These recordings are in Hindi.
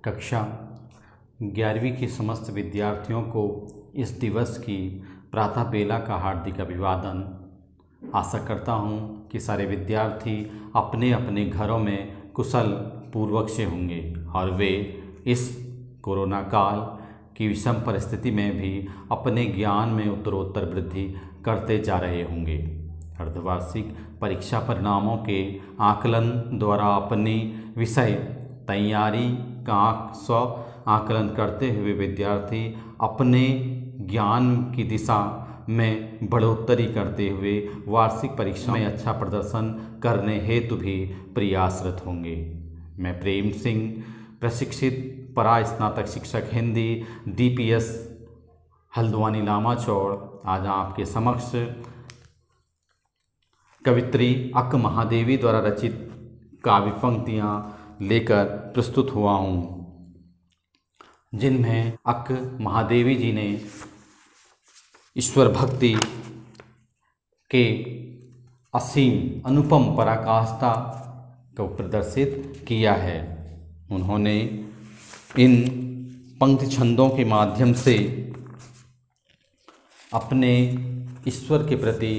कक्षा 11वीं के समस्त विद्यार्थियों को इस दिवस की प्रातः बेला का हार्दिक अभिवादन। आशा करता हूँ कि सारे विद्यार्थी अपने अपने घरों में कुशल पूर्वक से होंगे और वे इस कोरोना काल की विषम परिस्थिति में भी अपने ज्ञान में उत्तरोत्तर वृद्धि करते जा रहे होंगे। अर्धवार्षिक परीक्षा परिणामों के आकलन द्वारा अपनी विषय तैयारी का स्व आकलन करते हुए विद्यार्थी अपने ज्ञान की दिशा में बढ़ोतरी करते हुए वार्षिक परीक्षा में अच्छा प्रदर्शन करने हेतु भी प्रयासरत होंगे। मैं प्रेम सिंह, प्रशिक्षित परा स्नातक शिक्षक हिंदी DPS हल्द्वानी लामाचौड़, आज आपके समक्ष कवित्री अक्क महादेवी द्वारा रचित काव्य पंक्तियाँ लेकर प्रस्तुत हुआ हूँ, जिनमें अक्क महादेवी जी ने ईश्वर भक्ति के असीम अनुपम पराकाष्ठा को प्रदर्शित किया है। उन्होंने इन पंक्ति छंदों के माध्यम से अपने ईश्वर के प्रति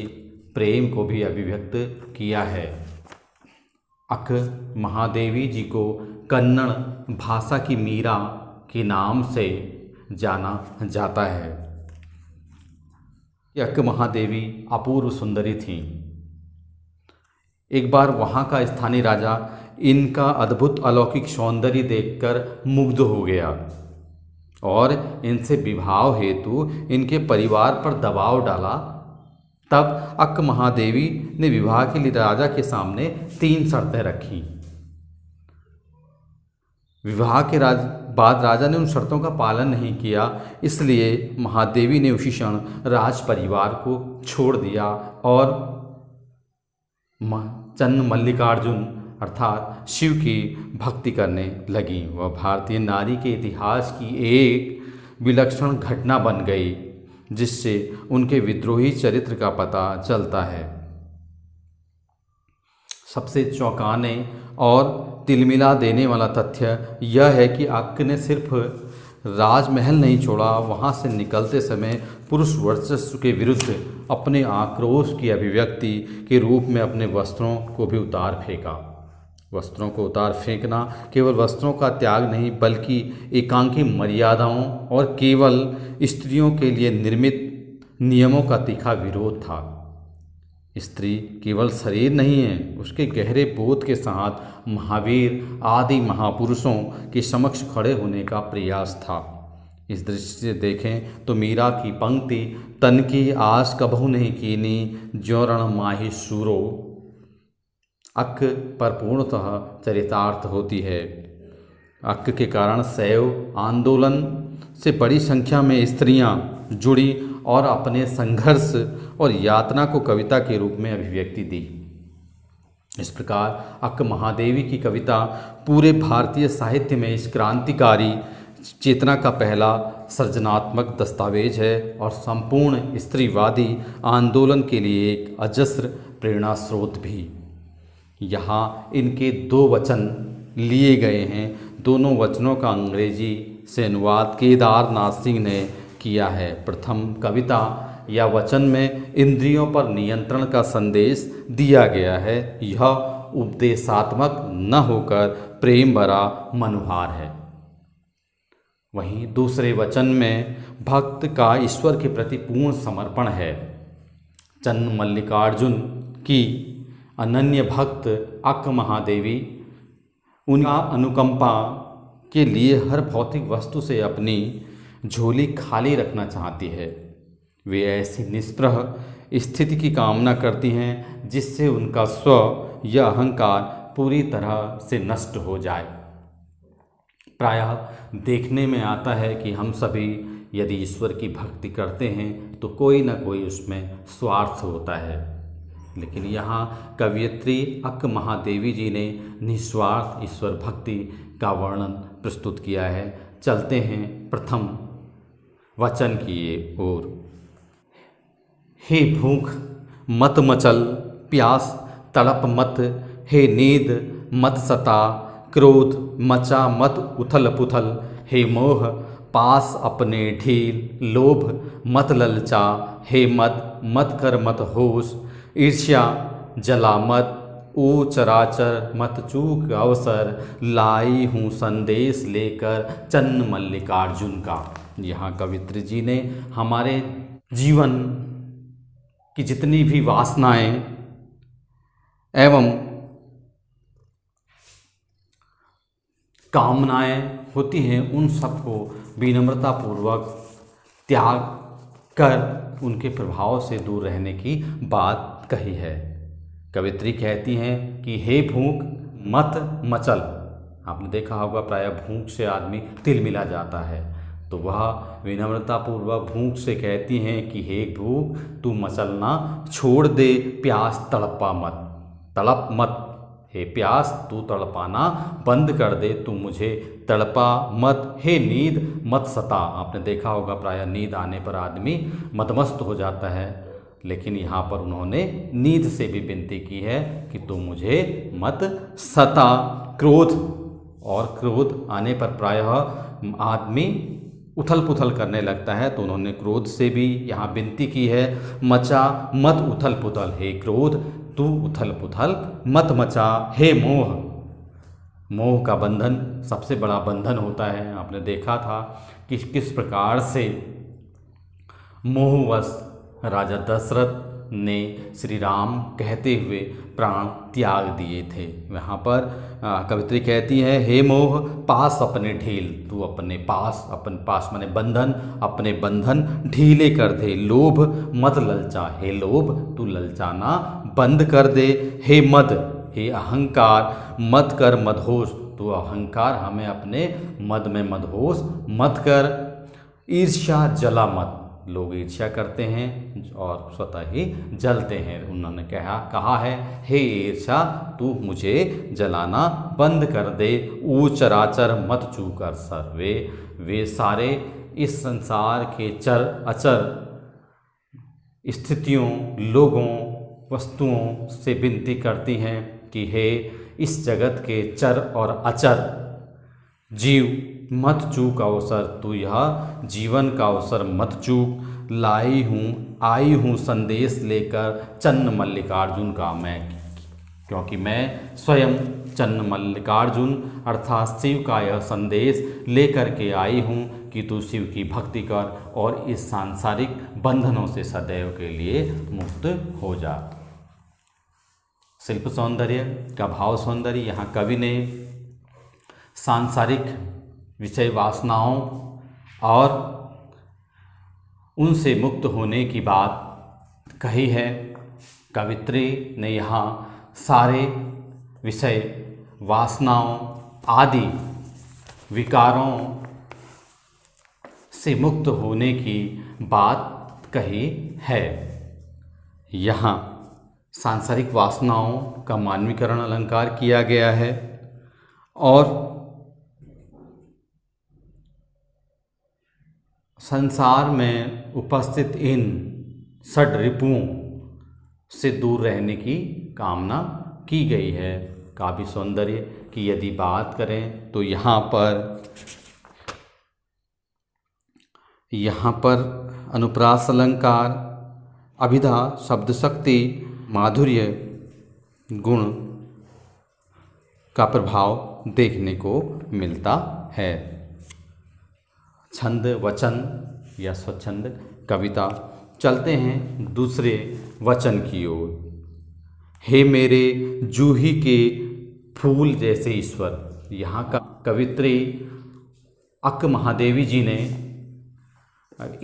प्रेम को भी अभिव्यक्त किया है। अक्क महादेवी जी को कन्नड़ भाषा की मीरा के नाम से जाना जाता है। अक्क महादेवी अपूर्व सुंदरी थीं। एक बार वहाँ का स्थानीय राजा इनका अद्भुत अलौकिक सौंदर्य देखकर मुग्ध हो गया और इनसे विवाह हेतु इनके परिवार पर दबाव डाला। तब अक्क महादेवी ने विवाह के लिए राजा के सामने 3 शर्तें रखी। विवाह के बाद राजा ने उन शर्तों का पालन नहीं किया, इसलिए महादेवी ने उसी क्षण राज परिवार को छोड़ दिया और चन्न मल्लिकार्जुन अर्थात शिव की भक्ति करने लगी। वह भारतीय नारी के इतिहास की एक विलक्षण घटना बन गई, जिससे उनके विद्रोही चरित्र का पता चलता है। सबसे चौंकाने और तिलमिला देने वाला तथ्य यह है कि अक्क ने सिर्फ राजमहल नहीं छोड़ा, वहाँ से निकलते समय पुरुष वर्चस्व के विरुद्ध अपने आक्रोश की अभिव्यक्ति के रूप में अपने वस्त्रों को भी उतार फेंका। वस्त्रों को उतार फेंकना केवल वस्त्रों का त्याग नहीं, बल्कि एकांकी मर्यादाओं और केवल स्त्रियों के लिए निर्मित नियमों का तीखा विरोध था। स्त्री केवल शरीर नहीं है, उसके गहरे बोध के साथ महावीर आदि महापुरुषों के समक्ष खड़े होने का प्रयास था। इस दृष्टि से देखें तो मीरा की पंक्ति तन की आस कबहू नहीं कीनी, ज्यों रण माही सूरो अक्क पर पूर्णतः चरितार्थ होती है। अक्क के कारण शैव आंदोलन से बड़ी संख्या में स्त्रियां जुड़ी और अपने संघर्ष और यातना को कविता के रूप में अभिव्यक्ति दी। इस प्रकार अक्क महादेवी की कविता पूरे भारतीय साहित्य में इस क्रांतिकारी चेतना का पहला सृजनात्मक दस्तावेज है और संपूर्ण स्त्रीवादी आंदोलन के लिए एक अजस्र प्रेरणा स्रोत भी। यहाँ इनके 2 वचन लिए गए हैं। दोनों वचनों का अंग्रेजी से अनुवाद केदारनाथ सिंह ने किया है। प्रथम कविता या वचन में इंद्रियों पर नियंत्रण का संदेश दिया गया है। यह उपदेशात्मक न होकर प्रेम भरा मनोहार है। वहीं दूसरे वचन में भक्त का ईश्वर के प्रति पूर्ण समर्पण है। चन्न मल्लिकार्जुन की अनन्य भक्त अक्क महादेवी उनका अनुकंपा के लिए हर भौतिक वस्तु से अपनी झोली खाली रखना चाहती है। वे ऐसी निष्प्रह स्थिति की कामना करती हैं जिससे उनका स्व या अहंकार पूरी तरह से नष्ट हो जाए। प्रायः देखने में आता है कि हम सभी यदि ईश्वर की भक्ति करते हैं तो कोई न कोई उसमें स्वार्थ होता है, लेकिन यहाँ कवयित्री अक्क महादेवी जी ने निस्वार्थ ईश्वर भक्ति का वर्णन प्रस्तुत किया है। चलते हैं प्रथम वचन की ओर। हे भूख मत मचल, प्यास तड़प मत, हे नींद मत सता, क्रोध मचा मत उथल पुथल, हे मोह पास अपने ढील, लोभ मत ललचा, हे मद मत कर मत होश, ईर्ष्या जला मत, ओ चराचर मत चूक अवसर, लाई हूँ संदेश लेकर चन्न मल्लिकार्जुन का। यहाँ कवित्री जी ने हमारे जीवन की जितनी भी वासनाएं एवं कामनाएं होती हैं उन सबको विनम्रतापूर्वक त्याग कर उनके प्रभाव से दूर रहने की बात कही है। कवित्री कहती हैं कि हे भूख मत मचल। आपने देखा होगा प्रायः भूख से आदमी तिलमिला जाता है, तो वह विनम्रतापूर्वक भूख से कहती हैं कि हे भूख तू मचलना छोड़ दे, प्यास तड़पा मत, तड़प मत, हे प्यास तू तड़पाना बंद कर दे, तू मुझे तड़पा मत, हे नींद मत सता। आपने देखा होगा प्रायः नींद आने पर आदमी मदमस्त हो जाता है, लेकिन यहाँ पर उन्होंने नींद से भी विनती की है कि तू मुझे मत सता। क्रोध, और क्रोध आने पर प्रायः आदमी उथल पुथल करने लगता है, तो उन्होंने क्रोध से भी यहाँ विनती की है। मचा मत उथल पुथल, हे क्रोध तू उथल पुथल मत मचा, हे मोह, मोह का बंधन सबसे बड़ा बंधन होता है। आपने देखा था कि किस प्रकार से मोहवश राजा दशरथ ने श्री राम कहते हुए प्राण त्याग दिए थे। यहाँ पर कवित्री कहती है, हे मोह पास अपने ढील, तू अपने पास, अपन पास माने बंधन, अपने बंधन ढीले कर दे, लोभ मत ललचा, हे लोभ तू ललचाना बंद कर दे, हे मद, हे अहंकार मत कर मदहोश, तू अहंकार हमें अपने मद में मदहोश मत कर, ईर्ष्या जला मत, लोग ईर्ष्या करते हैं और स्वतः ही जलते हैं। उन्होंने कहा है, हे ईर्ष्या तू मुझे जलाना बंद कर दे, ऊ चराचर मत चू कर सर, वे सारे इस संसार के चर अचर स्थितियों, लोगों, वस्तुओं से विनती करती हैं कि हे इस जगत के चर और अचर जीव मत चूक अवसर, तू यह जीवन का अवसर मत चूक, आई हूँ संदेश लेकर चन्न मल्लिकार्जुन का मैं, क्योंकि मैं स्वयं चन्न मल्लिकार्जुन अर्थात शिव का यह संदेश लेकर के आई हूँ कि तू शिव की भक्ति कर और इस सांसारिक बंधनों से सदैव के लिए मुक्त हो जा। शिल्प सौंदर्य का भाव सौंदर्य, यहाँ कवि ने सांसारिक विषय वासनाओं और उनसे मुक्त होने की बात कही है। कवित्री ने यहाँ सारे विषय वासनाओं आदि विकारों से मुक्त होने की बात कही है। यहाँ सांसारिक वासनाओं का मानवीकरण अलंकार किया गया है और संसार में उपस्थित इन षड रिपुओं से दूर रहने की कामना की गई है। काव्य सौंदर्य की यदि बात करें तो यहाँ पर अनुप्रास अलंकार, अभिधा, शब्द शक्ति, माधुर्य गुण का प्रभाव देखने को मिलता है। छंद वचन या स्वच्छंद कविता, चलते हैं दूसरे वचन की ओर। हे मेरे जूही के फूल जैसे ईश्वर, यहाँ का कवित्री अक्क महादेवी जी ने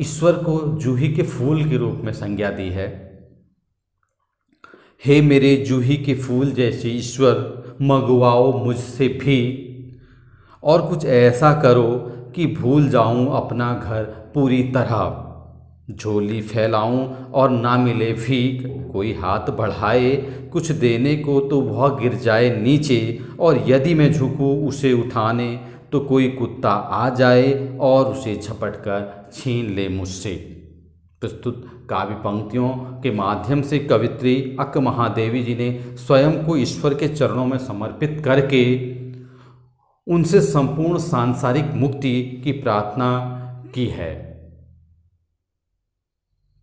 ईश्वर को जूही के फूल के रूप में संज्ञा दी है। हे मेरे जूही के फूल जैसे ईश्वर, मंगवाओ मुझसे भी और कुछ ऐसा करो कि भूल जाऊं अपना घर पूरी तरह, झोली फैलाऊं और ना मिले भीख, कोई हाथ बढ़ाए कुछ देने को तो वह गिर जाए नीचे, और यदि मैं झुकूं उसे उठाने तो कोई कुत्ता आ जाए और उसे झपट कर छीन ले मुझसे। प्रस्तुत काव्य पंक्तियों के माध्यम से कवित्री अक्क महादेवी जी ने स्वयं को ईश्वर के चरणों में समर्पित करके उनसे संपूर्ण सांसारिक मुक्ति की प्रार्थना की है।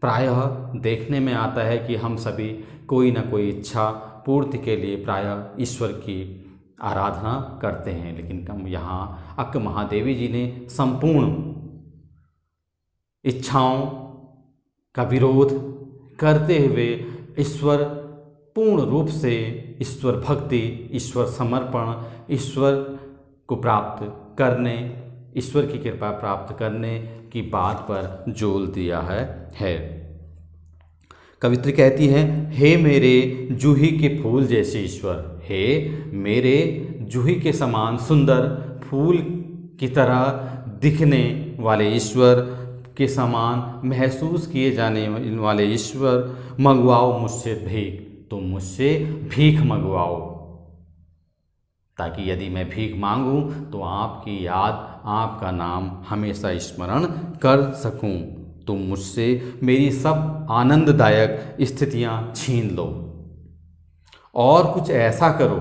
प्रायः देखने में आता है कि हम सभी कोई न कोई इच्छा पूर्ति के लिए प्रायः ईश्वर की आराधना करते हैं, लेकिन हम यहाँ अक्क महादेवी जी ने संपूर्ण इच्छाओं का विरोध करते हुए ईश्वर पूर्ण रूप से ईश्वर भक्ति, ईश्वर समर्पण, ईश्वर को प्राप्त करने, ईश्वर की कृपा प्राप्त करने की बात पर जोर दिया है। कवित्री कहती है, हे मेरे जूही के फूल जैसे ईश्वर, हे मेरे जूही के समान सुंदर फूल की तरह दिखने वाले ईश्वर के समान महसूस किए जाने वाले ईश्वर, मंगवाओ मुझसे भीख, तुम मुझसे भीख मंगवाओ, ताकि यदि मैं भीख मांगूं तो आपकी याद, आपका नाम हमेशा स्मरण कर सकूं। तुम मुझसे मेरी सब आनंददायक स्थितियां छीन लो और कुछ ऐसा करो।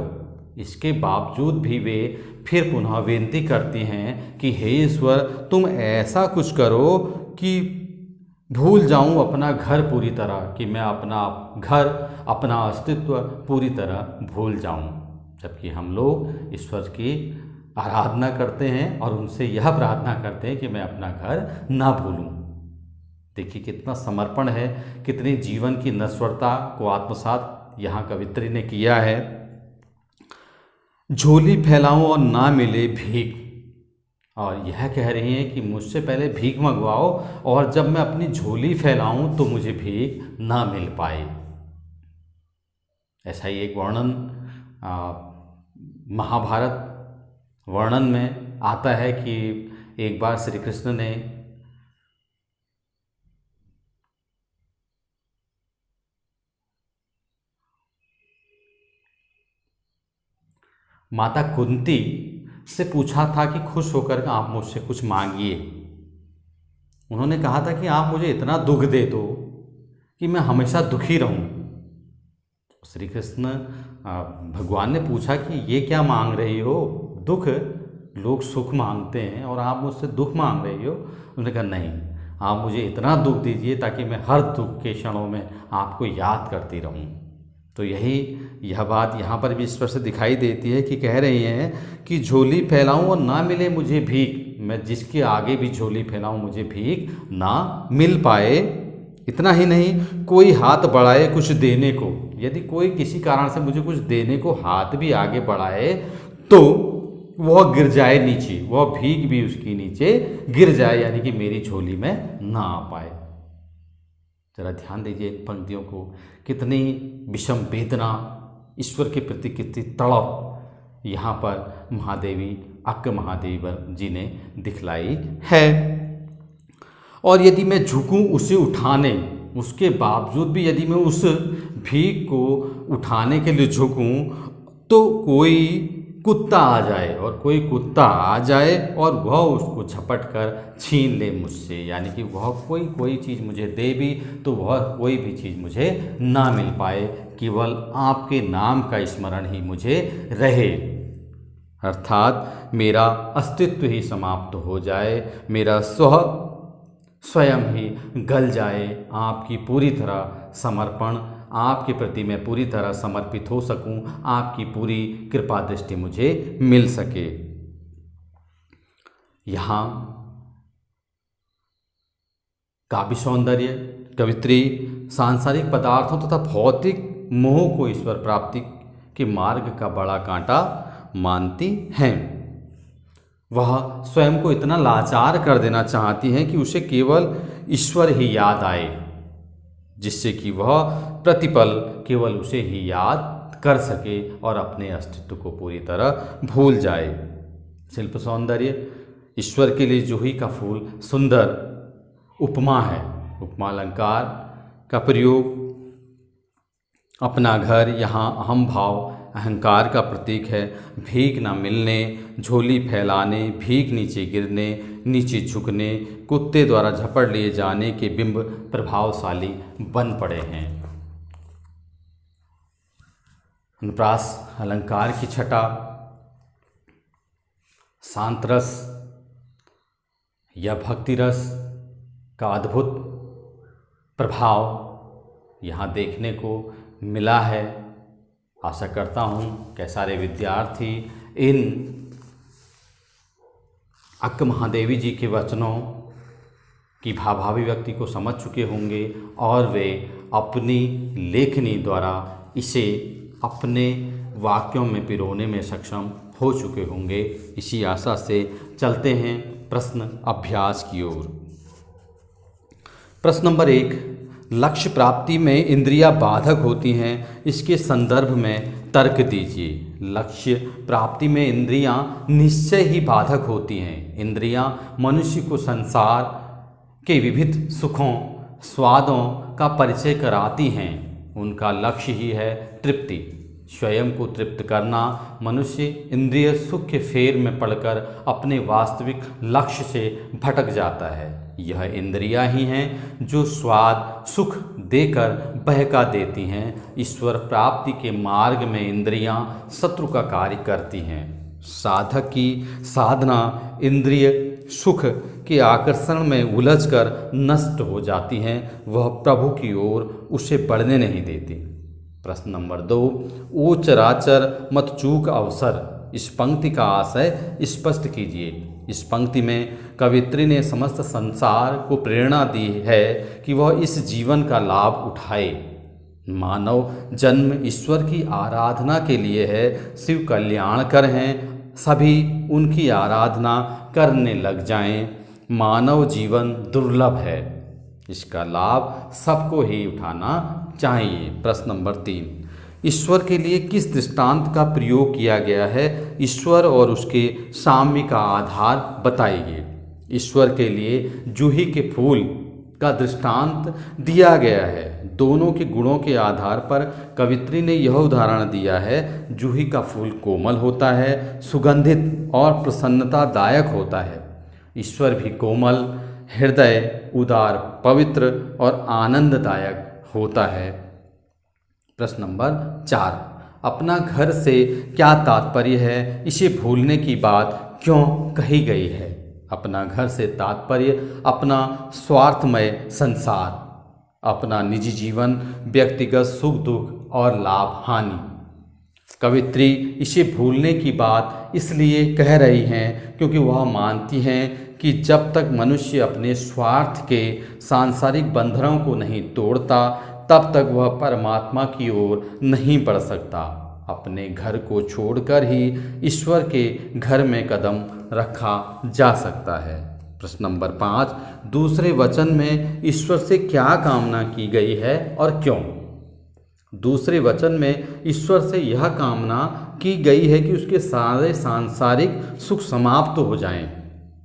इसके बावजूद भी वे फिर पुनः विनती करती हैं कि हे ईश्वर, तुम ऐसा कुछ करो कि भूल जाऊं अपना घर पूरी तरह, कि मैं अपना घर, अपना अस्तित्व पूरी तरह भूल जाऊं। जबकि हम लोग ईश्वर की आराधना करते हैं और उनसे यह प्रार्थना करते हैं कि मैं अपना घर ना भूलूं। देखिए कितना समर्पण है, कितनी जीवन की नश्वरता को आत्मसात यहाँ कवित्री ने किया है। झोली फैलाऊं और ना मिले भीख, और यह कह रही हैं कि मुझसे पहले भीख मंगवाओ और जब मैं अपनी झोली फैलाऊं तो मुझे भीख ना मिल पाए। ऐसा ही एक वर्णन महाभारत वर्णन में आता है कि एक बार श्री कृष्ण ने माता कुंती से पूछा था कि खुश होकर आप मुझसे कुछ मांगिए। उन्होंने कहा था कि आप मुझे इतना दुख दे दो कि मैं हमेशा दुखी रहूं। श्री कृष्ण भगवान ने पूछा कि ये क्या मांग रही हो, दुख, लोग सुख मांगते हैं और आप मुझसे दुख मांग रही हो। उन्होंने कहा नहीं, आप मुझे इतना दुख दीजिए ताकि मैं हर दुख के क्षणों में आपको याद करती रहूं। तो यह बात यहाँ पर भी स्पष्ट दिखाई देती है कि कह रही हैं कि झोली फैलाऊं और ना मिले मुझे भीख, मैं जिसके आगे भी झोली फैलाऊं मुझे भीख ना मिल पाए। इतना ही नहीं, कोई हाथ बढ़ाए कुछ देने को, यदि कोई किसी कारण से मुझे कुछ देने को हाथ भी आगे बढ़ाए तो वह गिर जाए नीचे, वह भीख भी उसकी नीचे गिर जाए, यानी कि मेरी झोली में ना आ पाए। जरा ध्यान दीजिए इन पंक्तियों को, कितनी विषम वेदना, ईश्वर के प्रति कितनी तड़प यहाँ पर महादेवी अक्क महादेवी जी ने दिखलाई है। और यदि मैं झुकूं उसे उठाने, उसके बावजूद भी यदि मैं उस भीख को उठाने के लिए झुकूं तो कोई कुत्ता आ जाए, और कोई कुत्ता आ जाए और वह उसको झपट कर छीन ले मुझसे, यानी कि वह कोई चीज़ मुझे दे भी तो वह कोई भी चीज़ मुझे ना मिल पाए, केवल आपके नाम का स्मरण ही मुझे रहे, अर्थात मेरा अस्तित्व ही समाप्त हो जाए, मेरा स्वयं ही गल जाए, आपकी पूरी तरह समर्पण, आपके प्रति मैं पूरी तरह समर्पित हो सकूं, आपकी पूरी कृपा दृष्टि मुझे मिल सके। यहाँ काव्य सौंदर्य कवित्री सांसारिक पदार्थों तथा भौतिक मोह को ईश्वर प्राप्ति के मार्ग का बड़ा कांटा मानती हैं। वह स्वयं को इतना लाचार कर देना चाहती हैं कि उसे केवल ईश्वर ही याद आए, जिससे कि वह प्रतिपल केवल उसे ही याद कर सके और अपने अस्तित्व को पूरी तरह भूल जाए। शिल्प सौंदर्य ईश्वर के लिए जूही का फूल सुंदर उपमा है। उपमा अलंकार का प्रयोग अपना घर यहाँ अहम भाव अहंकार का प्रतीक है। भीख न मिलने, झोली फैलाने, भीख नीचे गिरने, नीचे झुकने, कुत्ते द्वारा झपट लिए जाने के बिंब प्रभावशाली बन पड़े हैं। अनुप्रास अलंकार की छटा शांत रस या भक्ति रस का अद्भुत प्रभाव यहाँ देखने को मिला है। आशा करता हूँ कि सारे विद्यार्थी इन अक्क महादेवी जी के वचनों की भावाभिव्यक्ति को समझ चुके होंगे और वे अपनी लेखनी द्वारा इसे अपने वाक्यों में पिरोने में सक्षम हो चुके होंगे। इसी आशा से चलते हैं प्रश्न अभ्यास की ओर। प्रश्न नंबर 1, लक्ष्य प्राप्ति में इंद्रियां बाधक होती हैं, इसके संदर्भ में तर्क दीजिए। लक्ष्य प्राप्ति में इंद्रियां निश्चय ही बाधक होती हैं। इंद्रियां मनुष्य को संसार के विविध सुखों स्वादों का परिचय कराती हैं। उनका लक्ष्य ही है तृप्ति। स्वयं को तृप्त करना। मनुष्य इंद्रिय सुख के फेर में पड़कर अपने वास्तविक लक्ष्य से भटक जाता है। यह इंद्रियां ही हैं जो स्वाद सुख देकर बहका देती हैं। ईश्वर प्राप्ति के मार्ग में इंद्रियां शत्रु का कार्य करती हैं। साधक की साधना इंद्रिय सुख के आकर्षण में उलझकर नष्ट हो जाती हैं। वह प्रभु की ओर उसे बढ़ने नहीं देती। प्रश्न नंबर 2, ओ चराचर मत चूक अवसर। इस पंक्ति का आशय स्पष्ट कीजिए। इस पंक्ति में कवित्री ने समस्त संसार को प्रेरणा दी है कि वह इस जीवन का लाभ उठाए। मानव जन्म ईश्वर की आराधना के लिए है। शिव कल्याणकर हैं, सभी उनकी आराधना करने लग जाएं। मानव जीवन दुर्लभ है, इसका लाभ सबको ही उठाना चाहिए। प्रश्न नंबर 3, ईश्वर के लिए किस दृष्टांत का प्रयोग किया गया है? ईश्वर और उसके साम्य का आधार बताइए। ईश्वर के लिए जूही के फूल का दृष्टांत दिया गया है। दोनों के गुणों के आधार पर कवित्री ने यह उदाहरण दिया है। जूही का फूल कोमल होता है, सुगंधित और प्रसन्नतादायक होता है। ईश्वर भी कोमल, हृदय, उदार, पवित्र और आनंददायक होता है। प्रश्न नंबर 4, अपना घर से क्या तात्पर्य है? इसे भूलने की बात क्यों कही गई है? अपना घर से तात्पर्य अपना स्वार्थमय संसार, अपना निजी जीवन, व्यक्तिगत सुख दुख और लाभ हानि। कवित्री इसे भूलने की बात इसलिए कह रही हैं क्योंकि वह मानती हैं कि जब तक मनुष्य अपने स्वार्थ के सांसारिक बंधनों को नहीं तोड़ता तब तक वह परमात्मा की ओर नहीं बढ़ सकता। अपने घर को छोड़कर ही ईश्वर के घर में कदम रखा जा सकता है। प्रश्न नंबर 5, दूसरे वचन में ईश्वर से क्या कामना की गई है और क्यों? दूसरे वचन में ईश्वर से यह कामना की गई है कि उसके सारे सांसारिक सुख समाप्त हो जाएं,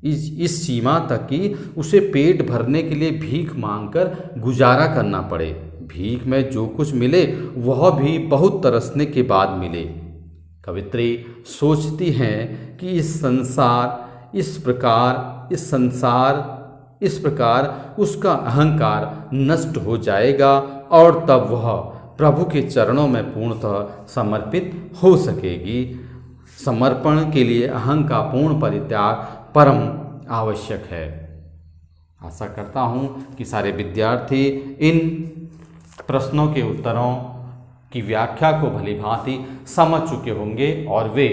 इस सीमा तक कि उसे पेट भरने के लिए भीख मांगकर गुजारा करना पड़े। भीख में जो कुछ मिले वह भी बहुत तरसने के बाद मिले। कवित्री सोचती हैं कि इस प्रकार उसका अहंकार नष्ट हो जाएगा और तब वह प्रभु के चरणों में पूर्णतः समर्पित हो सकेगी। समर्पण के लिए अहं का पूर्ण परित्याग परम आवश्यक है। आशा करता हूँ कि सारे विद्यार्थी इन प्रश्नों के उत्तरों की व्याख्या को भलीभांति समझ चुके होंगे और वे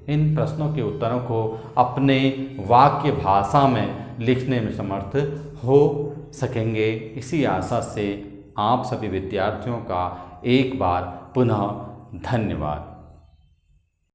इन प्रश्नों के उत्तरों को अपने वाक्य भाषा में लिखने में समर्थ हो सकेंगे। इसी आशा से आप सभी विद्यार्थियों का एक बार पुनः धन्यवाद।